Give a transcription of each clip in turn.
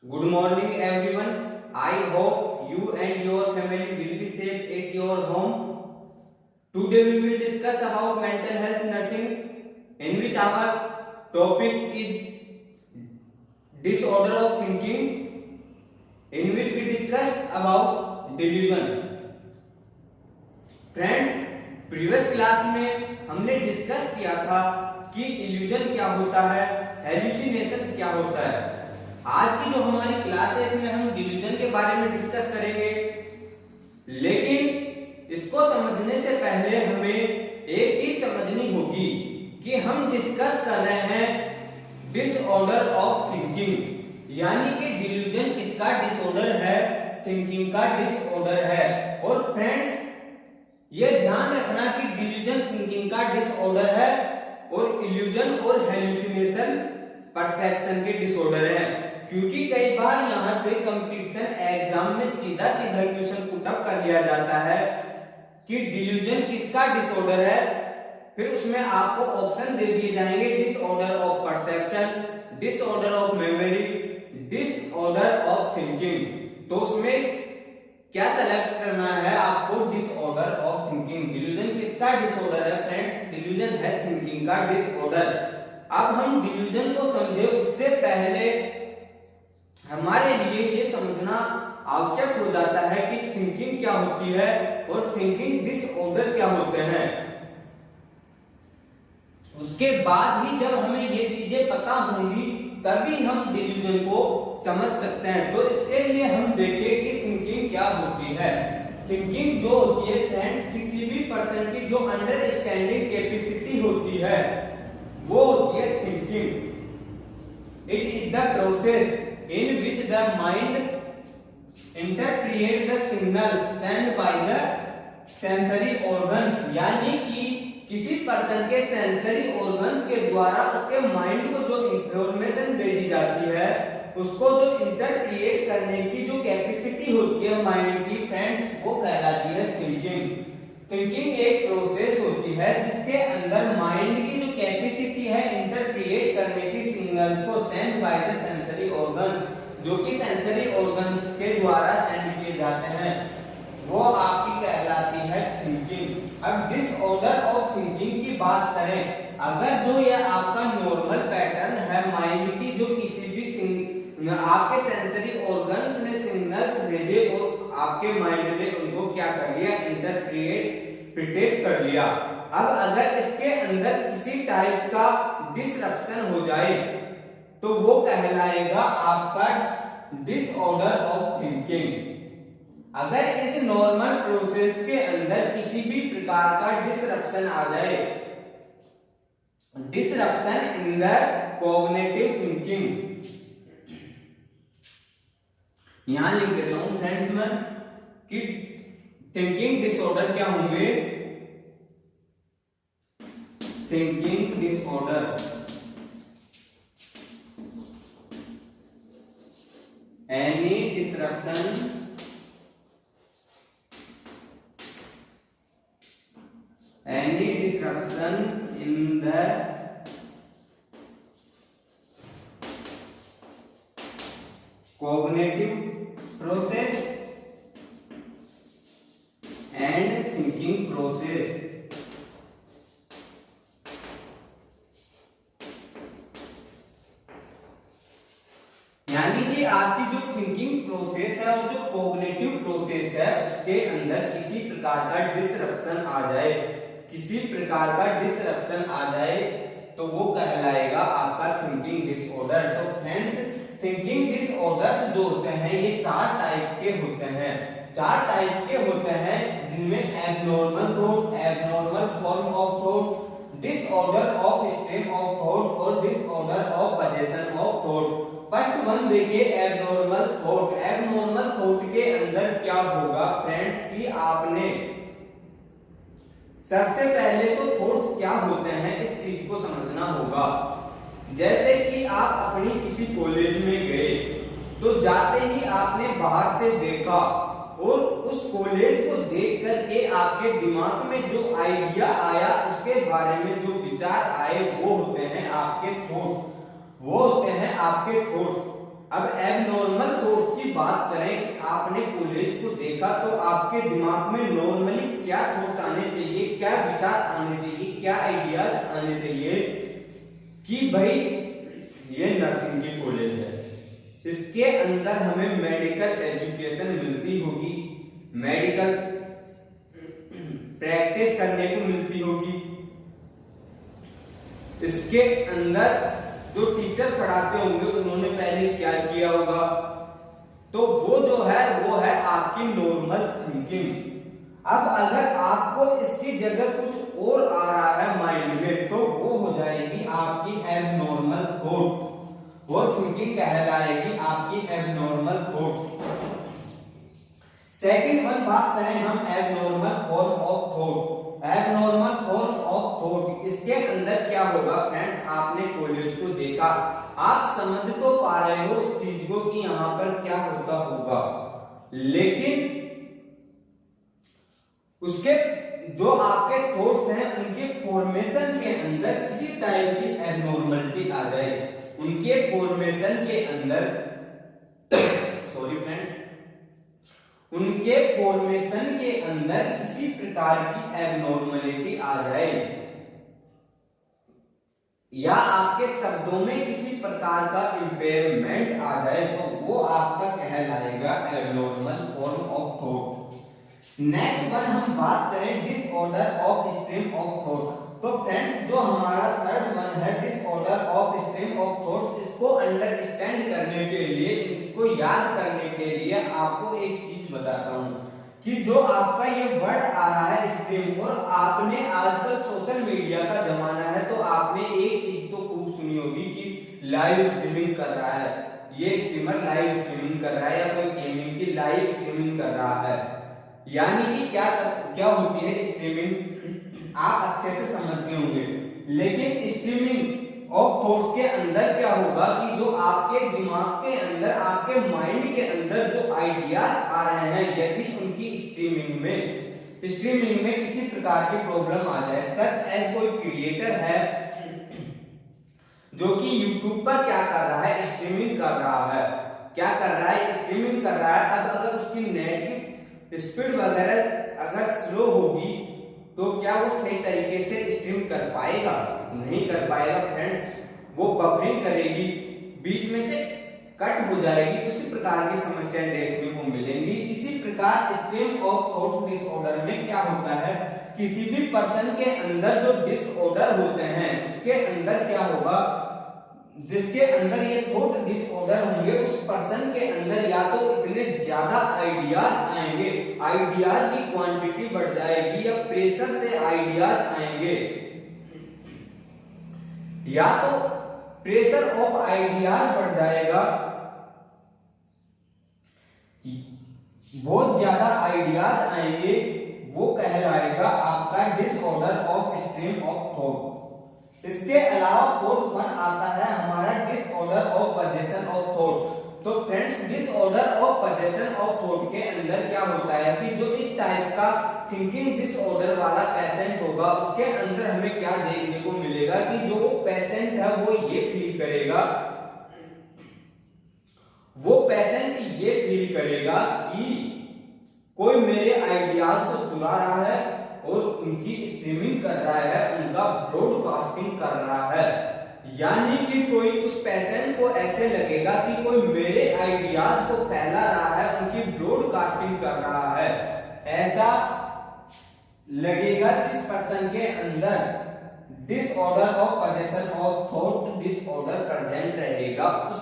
Good morning everyone. I hope you and your family will be safe at your home. Today we will discuss about mental health nursing, in which our topic is disorder of thinking, in which we discuss about delusion. Friends, previous class में हमने discuss किया था कि illusion क्या होता है, hallucination क्या होता है। आज की जो हमारी क्लास है इसमें हम डिल्यूजन के बारे में डिस्कस करेंगे, लेकिन इसको समझने से पहले हमें एक चीज समझनी होगी कि हम डिस्कस कर रहे हैं डिसऑर्डर ऑफ थिंकिंग, यानी कि डिल्यूजन किसका डिसऑर्डर है, थिंकिंग का डिसऑर्डर है। और फ्रेंड्स, ये ध्यान रखना कि डिल्यूजन थिंकिंग का डिसऑर्डर है और इल्यूजन और हेलुसिनेशन परसेप्शन के डिसऑर्डर है। क्योंकि कई बार यहां से कंपटीशन एग्जाम में सीधा सीधा क्वेश्चन पुट अप कर लिया जाता है कि डिल्यूजन किसका डिसऑर्डर है, फिर उसमें आपको ऑप्शन दे दिए जाएंगे disorder of perception, disorder of memory, disorder of thinking. तो उसमें क्या सेलेक्ट करना है आपको, डिसऑर्डर ऑफ थिंकिंग। डिल्यूजन किसका डिसऑर्डर है फ्रेंड्स, डिल्यूजन है थिंकिंग का डिसऑर्डर। अब हम डिल्यूजन को समझे उससे पहले हमारे लिए ये समझना आवश्यक हो जाता है कि थिंकिंग क्या होती है और थिंकिंग डिसऑर्डर क्या होते हैं। उसके बाद ही जब हमें ये चीजें पता होंगी तभी हम डिल्यूजन को समझ सकते हैं। तो इसके लिए हम देखें कि थिंकिंग क्या होती है। थिंकिंग जो होती है फ्रेंड्स, किसी भी पर्सन की जो अंडरस्टैंडिंग कैपेसिटी होती है वो होती है thinking. It is the process in which the mind interpret the signals sent by the sensory organs, यानी कि किसी पर्सन के सेंसरी ऑर्गन्स के द्वारा उसके माइंड को जो इंफॉर्मेशन भेजी जाती है उसको जो इंटरप्रिएट करने की जो कैपेसिटी होती है माइंड की फ्रेंड्स, वो कहलाती है थिंकिंग। थिंकिंग एक प्रोसेस होती है जिसके अंदर माइंड की जो कैपेसिटी है इंटरप्रिएट करने की सिग्नल्स को send by the sensory organ, जो कि सेंसरी ऑर्गन्स के द्वारा सेंड किए जाते हैं, वो आपकी कहलाती है थिंकिंग। अब डिसऑर्डर ऑफ थिंकिंग की बात करें, अगर जो ये आपका नॉर्मल पैटर्न है माइंड की, जो किसी भी आपके सेंसरी ऑर्गन्स ने सिग्नल्स भेजे और आपके माइंड ने उनको क्या कर लिया, इंटरप्रिएट कर लिया। अब अगर इसके अंदर किसी टाइप का डिसरप्शन हो जाए तो वो कहलाएगा आपका डिसऑर्डर ऑफ थिंकिंग। अगर इस नॉर्मल प्रोसेस के अंदर किसी भी प्रकार का डिसरप्शन आ जाए, disruption in the cognitive thinking, यहां लिख देता हूं फ्रेंड्स मैं कि थिंकिंग डिसऑर्डर क्या होंगे, thinking disorder any disruption in the cognitive process and thinking process। यानी कि आपकी जो थिंकिंग प्रोसेस है और जो कॉग्निटिव प्रोसेस है उसके अंदर किसी प्रकार का डिसरप्शन आ जाए, किसी प्रकार का डिसरप्शन आ जाए तो वो कहलाएगा आपका थिंकिंग डिसऑर्डर। तो फ्रेंड्स, थिंकिंग डिसऑर्डर्स जो होते हैं ये चार टाइप के होते हैं, चार टाइप के होते हैं जिनमें abnormal thought, abnormal form of thought, disorder of stream of thought और disorder of position of thought. First one देखिए, एबनॉर्मल थॉट। एबनॉर्मल थॉट के अंदर क्या होगा फ्रेंड्स कि आपने सबसे पहले तो थॉट्स क्या होते हैं इस चीज को समझना होगा। जैसे कि आप अपनी किसी कॉलेज में गए तो जाते ही आपने बाहर से देखा और उस कॉलेज को देख करके आपके दिमाग में जो आइडिया आया उसके बारे में जो विचार आए वो होते हैं आपके थॉट्स, वो होते हैं आपके थॉट्स। अब एबनॉर्मल की बात करें कि आपने कॉलेज को देखा तो आपके दिमाग में नॉर्मली क्या थॉट्स आने चाहिए, क्या विचार आने चाहिए, क्या आइडियाज आने चाहिए कि भाई ये नर्सिंग की कॉलेज है, इसके अंदर हमें मेडिकल एजुकेशन मिलती होगी, मेडिकल प्रैक्टिस करने को मिलती होगी, इसके अंदर जो टीचर पढ़ाते होंगे उन्होंने पहले क्या किया होगा, तो वो जो है वो है आपकी नॉर्मल थिंकिंग। अब अगर आपको इसकी जगह कुछ और आ रहा है माइंड में तो वो हो जाएगी आपकी एबनॉर्मल थॉट, वो थिंकिंग कहलाएगी आपकी एबनॉर्मल थॉट। सेकंड वन बात करें हम abnormal form of thought, abnormal form of thought, इसके अंदर क्या होगा फ्रेंड्स, आपने कॉलेज को देखा, आप समझ तो पा रहे हो उस चीज को कि यहां पर क्या होता होगा, लेकिन उसके जो आपके थॉट्स हैं उनके फॉर्मेशन के अंदर किसी टाइप की एबनॉर्मलिटी आ जाए, उनके फॉर्मेशन के अंदर सॉरी फ्रेंड्स, उनके फॉर्मेशन के अंदर किसी प्रकार की एबनॉर्मलिटी आ जाए या आपके शब्दों में किसी प्रकार का इंपेयरमेंट आ जाए तो वो आपका कहलाएगा abnormal form of thought. Next one हम बात करें disorder of stream of thought, तो फ्रेंड्स जो हमारा थर्ड वन है disorder of stream of thoughts, इसको अंडरस्टैंड करने के लिए, इसको याद करने के लिए आपको एक चीज बताता हूं कि जो आपका ये वर्ड आ रहा है स्ट्रीम, और आपने आजकल सोशल मीडिया का जमाना है तो आपने एक चीज तो खूब सुनी होगी कि लाइव स्ट्रीमिंग कर रहा है, ये स्ट्रीमर लाइव स्ट्रीमिंग कर रहा है या कोई गेमिंग की लाइव स्ट्रीमिंग कर रहा है, यानी कि क्या होती है स्ट्रीमिंग, आप अच्छे से समझ गए होंगे। लेकिन स्ट्रीमिंग ऑफ थॉट्स के अंदर क्या होगा कि जो आपके दिमाग के अंदर, आपके माइंड के अंदर जो आइडियाज आ रहे हैं, यदि उनकी स्ट्रीमिंग में किसी प्रकार की प्रॉब्लम आ जाए, सच एज कोई क्रिएटर है जो कि यूट्यूब पर क्या कर रहा है, स्ट्रीमिंग कर रहा है, क्या कर रहा है, स्ट्रीमिंग कर रहा है। अब अगर उसकी नेट की स्पीड वगैरह अगर स्लो होगी तो क्या वो सही तरीके से स्ट्रीम कर पाएगा, नहीं कर पाएगा फ्रेंड्स, वो बफरिंग करेगी, बीच में से कट हो जाएगी, उसी प्रकार की समस्याएं देखने को मिलेंगी। इसी प्रकार स्ट्रीम ऑफ थॉट डिसऑर्डर में क्या होता है, किसी भी पर्सन के अंदर जो डिसऑर्डर होते हैं उसके अंदर क्या होगा, जिसके अंदर ये थॉट डिसऑर्डर होंगे उस पर्सन के अंदर या तो इतने ज्यादा आइडियाज आएंगे, आइडियाज की क्वांटिटी बढ़ जाएगी, या प्रेशर से आइडियाज आएंगे, या तो प्रेशर ऑफ आइडियाज बढ़ जाएगा, बहुत ज्यादा आइडियाज आएंगे, वो कहलाएगा आपका disorder of stream of thought. इसके अलावा फोर्थ वन आता है हमारा disorder of possession of thought. तो friends disorder of possession of thought के अंदर क्या होता है कि जो इस टाइप का थिंकिंग डिसऑर्डर वाला पेशेंट होगा उसके अंदर हमें क्या देखने को मिलेगा कि जो पेशेंट है वो ये फील करेगा, वो पेशेंट ये फील करेगा कि कोई मेरे आइडियाज को चुरा रहा है और उनकी स्ट्रीमिंग कर रहा है, उनका ब्रॉडकास्टिंग कर रहा है, यानी कि कोई उस पेशेंट को ऐसे लगेगा कि कोई मेरे आइडियाज को फैला रहा है, उनकी ब्रॉडकास्टिंग कर रहा है, ऐसा लगेगा जिस पर्सन के अंदर disorder of possession of thought disorder present रहेगा उस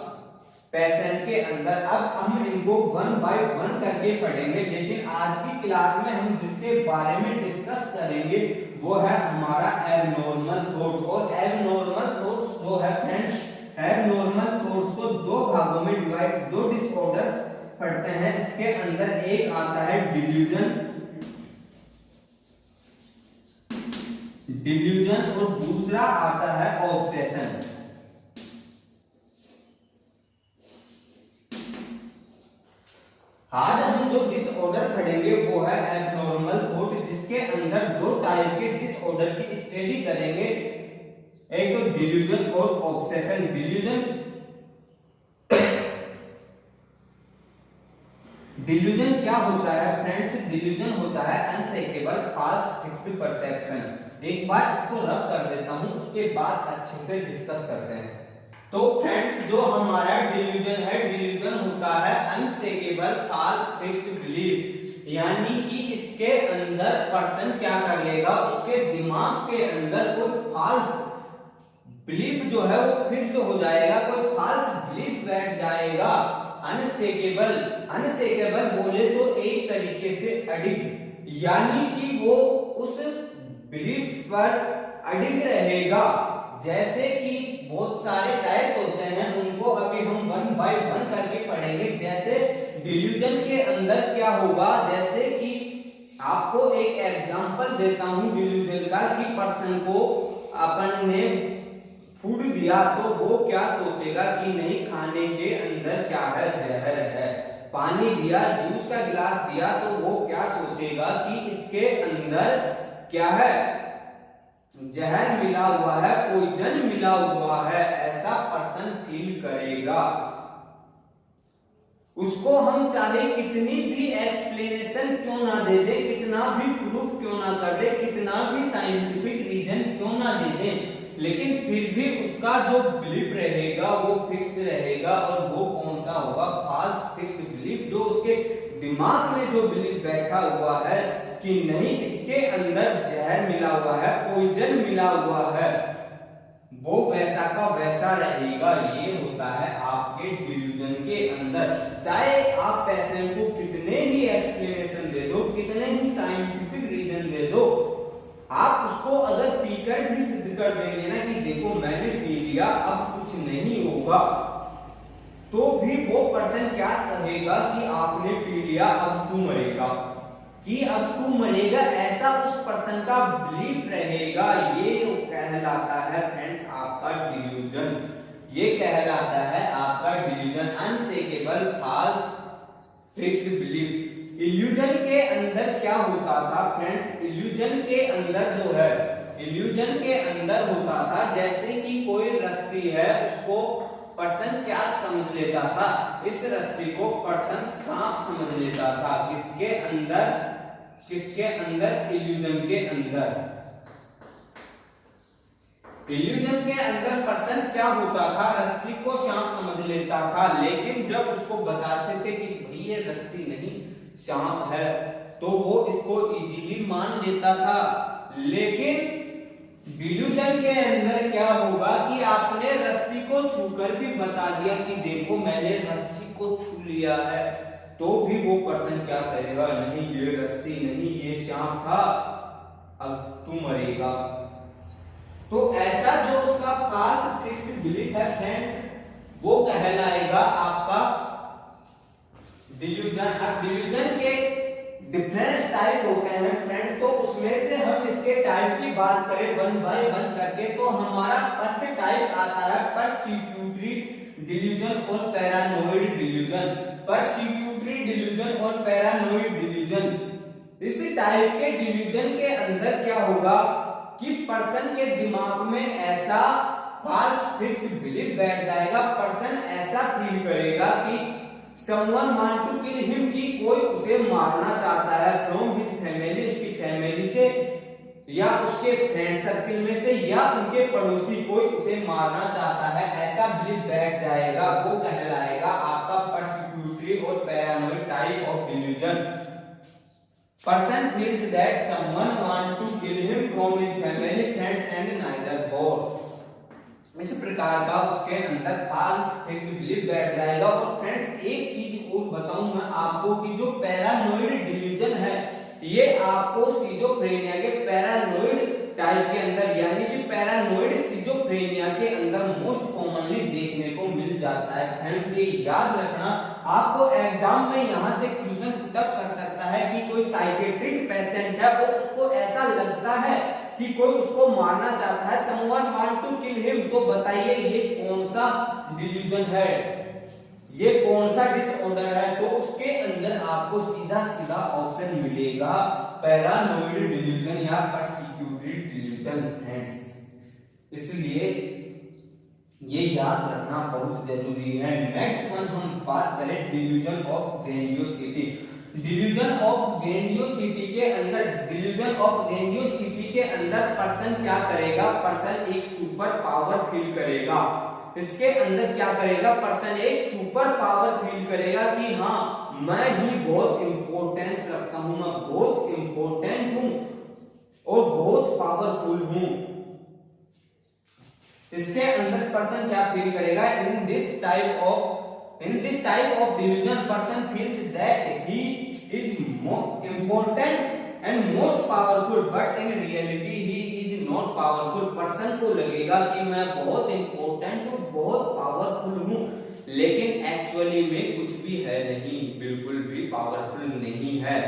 पेशेंट के अंदर। अब हम इनको वन बाय वन करके पढ़ेंगे, लेकिन आज की क्लास में हम जिसके बारे में डिस्कस करेंगे वो है हमारा एबनॉर्मल थॉट। और एबनॉर्मल थॉट्स जो है फ्रेंड्स, एबनॉर्मल थॉट्स को दो भागों में डिवाइड, दो डिसऑर्डर्स पढ़ते हैं। इसके अंदर एक आता है डिल्यूजन और दूसरा आता है ऑब्सेशन। आज हम जो डिसऑर्डर पढ़ेंगे वो है एबनॉर्मल थॉट, जिसके अंदर दो टाइप के डिसऑर्डर की स्टडी करेंगे, एक तो डिल्यूजन और ऑब्सेशन। डिल्यूजन क्या होता है फ्रेंड्स? डिल्यूजन होता है अनशेकेबल फॉल्स फिक्स्ड परसेप्शन। एक बार इसको रब कर देता हूं, उसके बाद अच्छे से डिस्कस करते हैं। तो फ्रेंड्स जो हमारा डिल्यूजन है, डिल्यूजन होता है अनशेकेबल फॉल्स फिक्स्ड बिलीफ, यानी कि इसके अंदर पर्सन क्या कर लेगा, उसके दिमाग के अंदर कोई फॉल्स बिलीफ जो है वो फिक्स्ड हो जाएगा, कोई फॉल्स बिलीफ बैठ जाएगा। अनशेकेबल, अनशेकेबल बोले तो एक तरीके से अडिग, यानी कि वो उस बिलीफ पर अडिग रहेगा। जैसे कि बहुत सारे टाइप्स होते हैं, उनको अभी हम वन बाय वन करके पढ़ेंगे। जैसे डिल्यूजन के अंदर क्या होगा, जैसे कि आपको एक एग्जांपल देता हूं डिल्यूजन का, कि पर्सन को अपन ने फूड दिया तो वो क्या सोचेगा कि नहीं, खाने के अंदर क्या है, जहर है। पानी दिया, जूस का गिलास दिया, तो वो क्या सोचेगा कि इसके अंदर क्या है, जहर मिला हुआ है, पॉइजन मिला हुआ है, ऐसा पर्सन फील करेगा। उसको हम चाहे कितनी भी एक्सप्लेनेशन क्यों ना दे दे, कितना भी प्रूफ क्यों ना कर दे, कितना भी साइंटिफिक रीजन क्यों ना दे दे, लेकिन फिर भी उसका जो बिलीफ रहेगा वो फिक्स्ड रहेगा। और वो कौन सा होगा, फॉल्स फिक्स्ड बिलीफ, जो उसके दिमाग में जो बिलीफ बैठा हुआ है कि नहीं इसके अंदर जहर मिला हुआ है, पॉइजन मिला हुआ है, वो वैसा का वैसा रहेगा। ये होता है आपके डिल्यूजन के अंदर। चाहे आप पेशेंट को कितने ही एक्सप्लेनेशन दे दो, कितने ही साइंटिफिक रीजन दे दो, आप उसको अगर पीकर भी सिद्ध कर देंगे ना कि देखो मैंने पी लिया अब कुछ नहीं होगा, तो भी वो पर्सन क्या कहेगा कि आपने पी लिया अब तू मरेगा, कि अब तू मरेगा, ऐसा उस पर्सन का बिलीफ रहेगा। ये कहलाता है फ्रेंड्स आपका डिल्यूजन, ये कहलाता है आपका delusion, unshakeable false fixed belief. Illusion के अंदर क्या होता था फ्रेंड्स, इल्यूजन के अंदर जो है, इल्यूजन के अंदर होता था जैसे कि कोई रस्सी है, उसको पर्सन क्या समझ लेता था, इस रस्सी को पर्सन सांप समझ लेता था। किसके अंदर, किसके अंदर, इल्यूजन के अंदर। इल्यूजन के अंदर पर्सन क्या होता था, रस्सी को सांप समझ लेता था, लेकिन जब उसको बताते थे कि भाई ये रस्सी नहीं सांप है, तो वो इसको इजीली मान लेता था। लेकिन डिल्यूजन के अंदर क्या होगा कि आपने रस्सी को छूकर भी बता दिया कि देखो मैंने रस्सी को छू लिया है, तो भी वो पर्सन क्या करेगा, नहीं ये रस्सी नहीं, ये सांप था, अब तू मरेगा। तो ऐसा जो उसका फॉल्स फिक्स्ड बिलीफ है फ्रेंड्स, वो कहलाएगा आपका डिल्यूजन। अब डिल्यूजन के डिफरेंट टाइप होते हैं फ्रेंड्स, तो उसमें से हम इसके टाइप की बात करें वन बाय वन करके, तो हमारा फर्स्ट टाइप आता है परसिक्यूटरी डिल्यूजन और पैरानोइड डिल्यूजन। परसिक्यूटरी डिल्यूजन और पैरानोइड डिल्यूजन, इस टाइप के डिल्यूजन के अंदर क्या होगा कि पर्सन के दिमाग में ऐसा फॉल्स फिक्स्ड बिलीफ बैठ जाएगा, पर्सन ऐसा फील करेगा कि someone want to kill him, कि कोई उसे मारना चाहता है, फ्रॉम हिज फैमिली, उसकी फैमिली से या उसके फ्रेंड सर्किल में से या उनके पड़ोसी कोई उसे मारना चाहता है, ऐसा बिलीफ बैठ जाएगा। वो कहलाएगा आपका परसिक्यूटरी और paranoid type of delusion. Person feels that someone want to kill him from his family, friends and neither both. इस प्रकार का उसके अंदर फॉल्स फिक्स्ड बिलीफ बैठ जाएगा। और फ्रेंड्स एक चीज और बताऊं मैं आपको कि जो पैरानोइड डिल्यूजन है, ये आपको सिजोफ्रेनिया के पैरानोइड टाइप के अंदर, यानी कि पैरानोइड सिजोफ्रेनिया के अंदर मोस्ट कॉमनली देखने को मिल जाता है। फ्रेंड्स ये याद रखना, आपको एग्जाम में यहां से क्वेश्चन पुटअप कर सकता है कि कोई साइकेट्रिक पेशेंट है और उसको ऐसा लगता है कि कोई उसको मारना चाहता है, someone want to kill him, तो बताइए ये कौन सा डिल्यूजन है, ये कौन सा डिसऑर्डर है, तो उसके अंदर आपको सीधा सीधा ऑप्शन मिलेगा पैरानोइड डिल्यूजन या परसिक्यूटरी डिल्यूजन फ्रेंड्स। इसलिए ये याद रखना बहुत जरूरी है। नेक्स्ट वन हम बात करें delusion of grandiosity. Delusion of ग्रेंडियोसिटी के अंदर, डिल्यूजन ऑफ ग्रेंडियोसिटी के अंदर पर्सन क्या करेगा, पर्सन एक सुपर पावर फील करेगा। इसके अंदर क्या करेगा, पर्सन एक सुपर पावर फील करेगा कि हाँ मैं ही बहुत इंपॉर्टेंस रखता हूं, मैं बहुत इंपॉर्टेंट हूं और बहुत पावरफुल हूं। इसके अंदर पर्सन क्या फील करेगा, इन this type of delusion person feels that he is more important and most powerful, but in reality he is not powerful. Person को लगेगा कि मैं बहुत इंपॉर्टेंट हूं, बहुत पावरफुल हूं, लेकिन एक्चुअली में कुछ भी है नहीं, बिल्कुल भी पावरफुल नहीं है।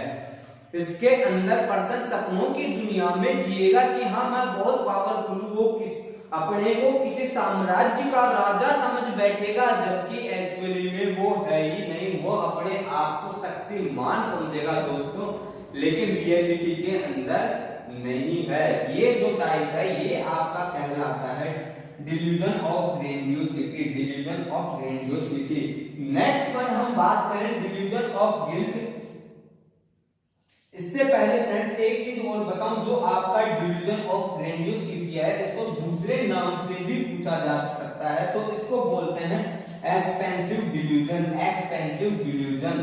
इसके अंदर पर्सन सपनों की दुनिया में जिएगा कि हाँ मैं बहुत पावरफुल हूं, वो अपने को किसी साम्राज्य का राजा समझ बैठेगा, जबकि एक्चुअली में वो है ही नहीं, वो अपने आप को शक्तिमान समझेगा दोस्तों, लेकिन रियलिटी के अंदर नहीं है। ये जो टाइप है ये आपका कहलाता है delusion of grandiosity, delusion of grandiosity. Next one हम बात करें डिल्यूजन ऑफ गिल्ट। इससे पहले फ्रेंड्स एक चीज और बताऊं, जो आपका डिल्यूजन ऑफ ग्रेंडियोसिटी है इसको दूसरे नाम से भी पूछा जा सकता है, तो इसको बोलते हैं एक्सपेंसिव डिल्यूजन, एक्सपेंसिव डिल्यूजन,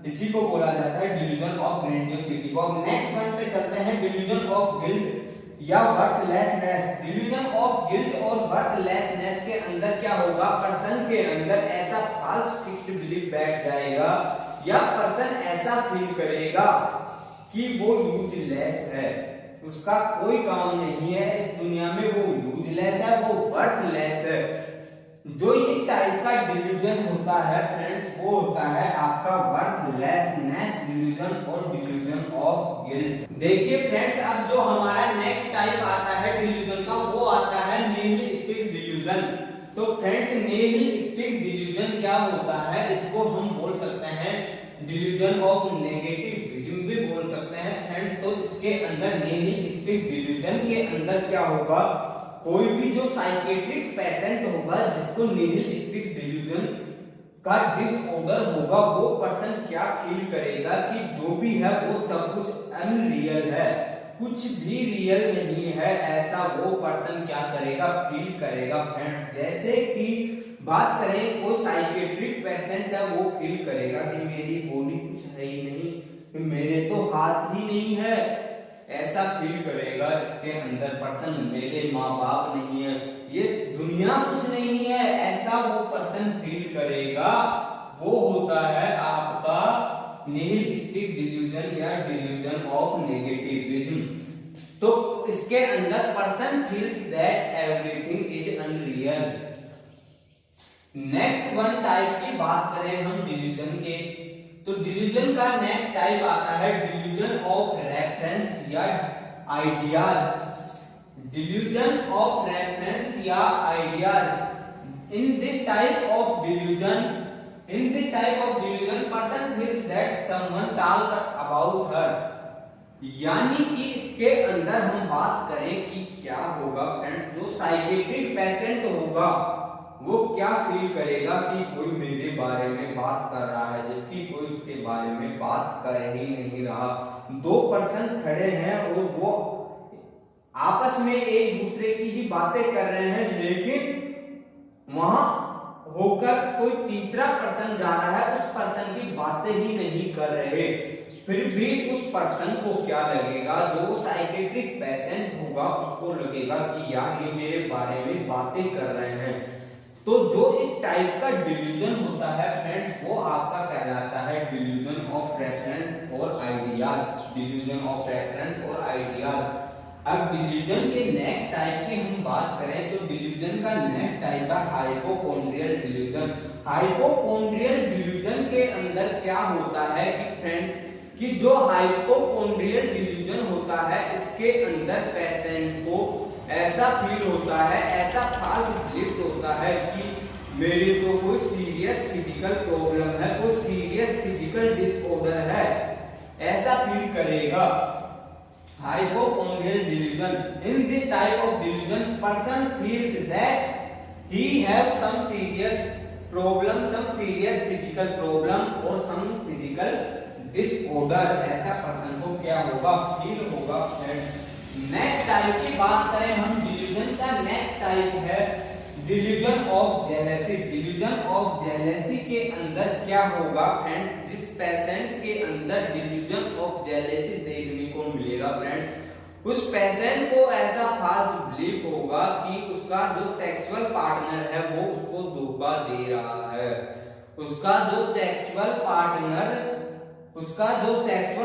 इसी को बोला जाता है डिल्यूजन ऑफ ग्रेंडियोसिटी को। अब नेक्स्ट वन पे चलते हैं, डिल्यूजन ऑफ गिल्ट या वर्थलेसनेस। डिल्यूजन ऑफ गिल्ट और वर्थलेसनेस के अंदर क्या होगा, पर्सन के अंदर ऐसा फॉल्स फिक्स्ड बिलीफ बैठ जाएगा या पर्सन ऐसा फील करेगा कि वो यूजलेस है, उसका कोई काम नहीं है इस दुनिया में, वो यूजलेस है, वो वर्थलेस है। जो इस टाइप का डिल्यूजन होता है फ्रेंड्स, वो होता है आपका वर्थलेसनेस डिल्यूजन और डिल्यूजन ऑफ गिल्ट। देखिए फ्रेंड्स, अब जो हमारा नेक्स्ट टाइप आता है डिल्यूजन का, वो आता है निहिलिस्टिक डिल्यूजन। तो फ्रेंड्स निहिलिस्टिक डिल्यूजन क्या होता है, इसको हम बोल सकते हैं डिल्यूजन ऑफ नेगेटिविज्म भी बोल सकते हैं फ्रेंड्स। तो इसके अंदर निहिलिस्टिक डिल्यूजन के अंदर क्या होगा, कोई भी जो साइकेट्रिक पेशेंट होगा जिसको निहिलिस्टिक डिल्यूजन का डिसऑर्डर होगा, वो पर्सन क्या फील करेगा कि जो भी है वो सब कुछ अनरियल है, कुछ भी रियल नहीं है, ऐसा वो पर्सन क्या करेगा, फील करेगा फ्रेंड्स। जैसे कि बात करें वो साइकेट्रिक पेशेंट है, वो फील करेगा कि मेरी बॉडी कुछ है ही नहीं, मेरे तो हाथ ही नहीं है, ऐसा फील करेगा इसके अंदर पर्सन, मेरे माँ बाप नहीं है, ये दुनिया कुछ नहीं है, ऐसा वो पर्सन फील करेगा। वो होता है आपका निहिलिस्टिक डिल्यूजन या डिल्यूजन ऑफ नेगेटिविज्म। तो इसके अंदर person feels that everything is unreal. Next one type की बात करें हम डिल्यूजन के, तो डिल्यूजन का नेक्स्ट टाइप आता है डिल्यूजन ऑफ रेफरेंस या आइडियाज। डिल्यूजन ऑफ रेफरेंस या ideas. In this type of delusion person feels that someone talk about her. यानी कि इसके अंदर हम बात करें कि क्या होगा फ्रेंड्स, जो साइकेट्रिक पेशेंट होगा वो क्या फील करेगा कि कोई मेरे बारे में बात कर रहा है, जबकि कोई उसके बारे में बात कर ही नहीं रहा। दो पर्सन खड़े हैं और वो आपस में एक दूसरे की ही बातें कर रहे हैं, लेकिन वहां होकर कोई तीसरा पर्सन जा रहा है, उस पर्सन की बातें ही नहीं कर रहे। फिर भी उस पर्सन को क्या लगेगा, जो साइकेट्रिक पेशेंट होगा उसको लगेगा कि यार ये मेरे बारे में बातें कर रहे हैं। तो जो इस टाइप का डिल्यूजन होता है फ्रेंड्स, वो आपका कहलाता है डिल्यूजन ऑफ रेफरेंस और आइडियाज, डिल्यूजन ऑफ रेफरेंस और आइडियाज। अब डिल्यूजन के नेक्स्ट टाइप की हम बात करें तो डिल्यूजन का नेक्स्ट टाइप है हाइपोकॉन्ड्रियल डिल्यूजन। हाइपोकॉन्ड्रियल डिल्यूजन के अंदर क्या होता है कि फ्रेंड्स, कि जो हाइपोकॉन्ड्रियल डिल्यूजन होता है इसके अंदर पेशेंट को ऐसा फील होता है, ऐसा फॉल्स बिलीफ होता है कि मेरे तो कोई सीरियस फिजिकल प्रॉब्लम है, कोई सीरियस फिजिकल डिसऑर्डर है, ऐसा फील करेगा। Hypochondriacal delusion. In this type of delusion person feels that he have some serious problem, some serious physical problem or some physical disorder, ऐसा पर्सन को क्या होगा, feel होगा। नेक्स्ट टाइप की बात करें हम, डिल्यूजन का नेक्स्ट टाइप है delusion of jealousy. Delusion of jealousy के अंदर क्या होगा फ्रेंड्स, जिस पेशेंट के अंदर डिल्यूजन ऑफ जेलेसी देखने को मिलेगा फ्रेंड्स, उस पेशेंट को ऐसा फाल्स बिलीफ होगा कि उसका जो सेक्सुअल पार्टनर है वो उसको धोखा दे रहा है, उसका जो सेक्सुअल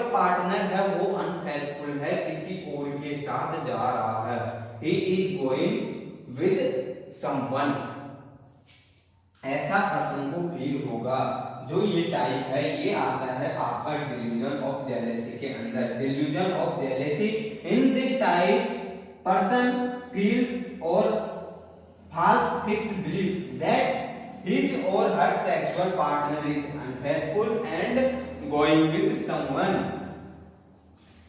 पार्टनर है वो अनफेथफुल है, किसी और के साथ जा रहा है, he is going with someone, ऐसा पर्सन को फील होगा। जो ये टाइप है ये आता है आपका डिल्यूजन ऑफ जेलेसी के अंदर। Delusion of jealousy, in this type person feels और false fixed belief that his or her sexual partner is unfaithful and going with someone।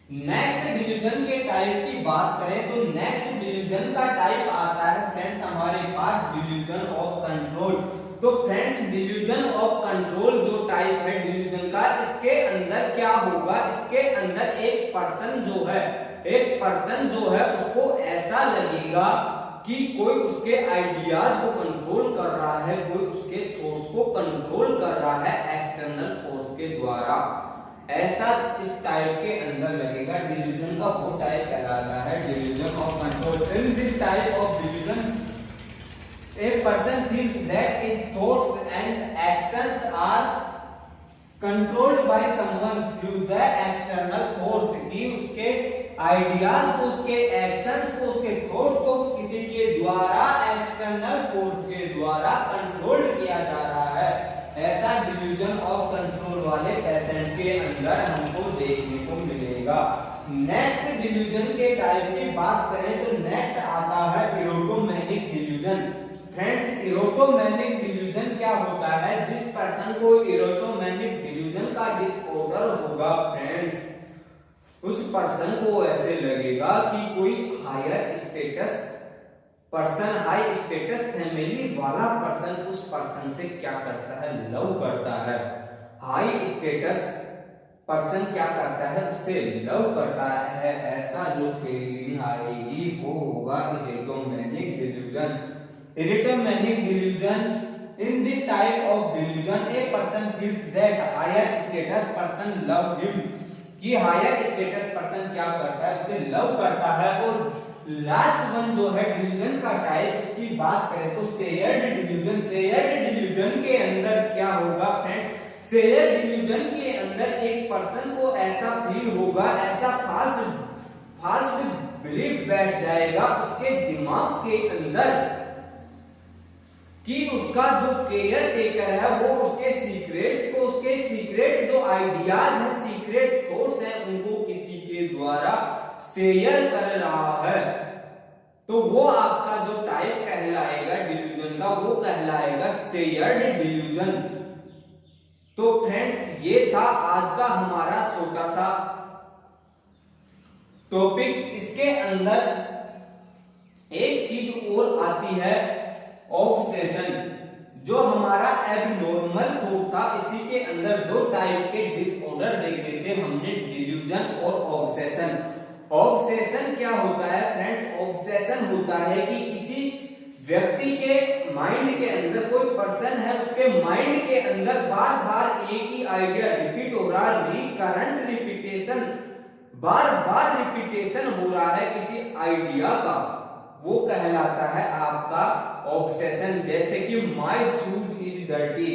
Next delusion के टाइप की बात करें तो नेक्स्ट डिल्यूजन का type आता है फ्रेंड्स हमारे पास डिल्यूजन ऑफ कंट्रोल। तो फ्रेंड्स डिल्यूजन ऑफ कंट्रोल जो टाइप है डिल्यूजन का, इसके अंदर क्या होगा, इसके अंदर एक पर्सन जो है उसको ऐसा लगेगा कि कोई उसके आइडियाज को कंट्रोल कर रहा है, कोई उसके थॉट्स को कंट्रोल कर रहा है एक्सटर्नल फोर्स के द्वारा, ऐसा इस टाइप के अंदर लगेगा। डिल्यूजन का वो टाइप कहलाता है delusion of control. In this type of delusion a person feels that his thoughts and actions are controlled by someone through the external force, कि उसके आइडियाज को, उसके एक्शंस को, उसके थॉट्स को किसी के द्वारा एक्सटर्नल फोर्स के द्वारा कंट्रोल किया जा रहा है, ऐसा डिल्यूजन ऑफ कंट्रोल वाले पेशेंट के अंदर हमको देखने को मिलेगा। नेक्स्ट डिल्यूजन के टाइप की बात करें तो नेक्स्ट आता है erotomanic delusion. Friends erotomanic delusion क्या होता है, जिस पर्सन को इरोटोमेनिक डिल्यूजन का डिसऑर्डर होगा फ्रेंड्स, उस पर्सन को ऐसे लगेगा कि कोई higher status person, high status family वाला पर्सन उस पर्सन से क्या करता है, लव करता है। हाई स्टेटस पर्सन क्या करता है, उससे लव करता है, ऐसा जो फीलिंग आएगी वो होगा erotomanic delusion. Erotomanic delusion, in this type of delusion a person feels that higher status person love him, कि हायर स्टेटस पर्सन क्या करता है, उससे लव करता है। और लास्ट वन जो है डिल्यूजन का टाइप, उसकी बात करें तो शेयर्ड डिल्यूजन। शेयर्ड डिल्यूजन के अंदर क्या होगा फ्रेंड, शेयर्ड डिल्यूजन के अंदर एक पर्सन को ऐसा फील होगा, ऐसा फाल्स बिलीफ बैठ जाएगा उसके दिमाग के अंदर कि उसका जो केयर टेकर है वो उसके सीक्रेट्स को, उसके सीक्रेट जो आइडियाज हैं, सीक्रेट थॉट्स हैं, उनको किसी के द्वारा शेयर कर रहा है। तो वो आपका जो टाइप कहलाएगा डिल्यूजन का, वो कहलाएगा शेयर्ड डिल्यूजन। तो फ्रेंड्स ये था आज का हमारा छोटा सा टॉपिक। इसके अंदर एक चीज और आती है ऑब्सेशन, जो हमारा एबनॉर्मल थॉट था। इसी के अंदर दो टाइप के डिसऑर्डर देख लेते हमने, डिल्यूजन और ऑब्सेशन। ऑब्सेशन क्या होता है फ्रेंड्स, ऑब्सेशन होता है कि किसी व्यक्ति के माइंड के अंदर, कोई पर्सन है उसके माइंड के अंदर बार बार एक ही आइडिया रिपीट हो रहा है, रिकरेंट रिपीटेशन, बार बार रिपीटेशन हो रहा है किसी आइडिया का, वो कहलाता है आपका ऑब्सेशन। जैसे कि माय शूज इज डर्टी,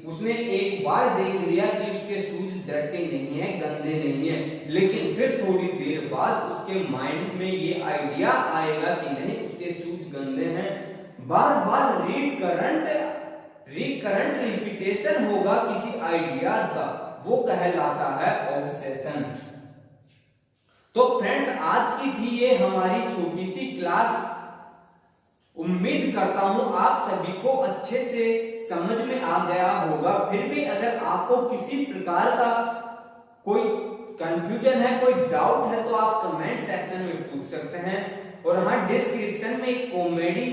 उसने एक बार देख लिया कि उसके शूज डर्टी नहीं है, गंदे नहीं है, लेकिन फिर थोड़ी देर बाद उसके माइंड में ये आइडिया आएगा कि नहीं उसके शूज गंदे हैं, बार बार रिकरेंट रिपीटेशन होगा किसी आइडियाज का, वो कहलाता है ऑब्सेशन। तो फ्रेंड्स आज की थी ये हमारी छोटी सी क्लास। उम्मीद करता हूं आप सभी को अच्छे से समझ में आ गया होगा। फिर भी अगर आपको किसी प्रकार का कोई कंफ्यूजन है, कोई डाउट है, तो आप कमेंट सेक्शन में पूछ सकते हैं। और हाँ, डिस्क्रिप्शन में एक कॉमेडी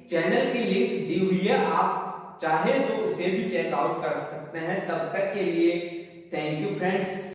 चैनल की लिंक दी हुई है, आप चाहे तो उसे भी चेकआउट कर सकते हैं। तब तक के लिए थैंक यू फ्रेंड्स।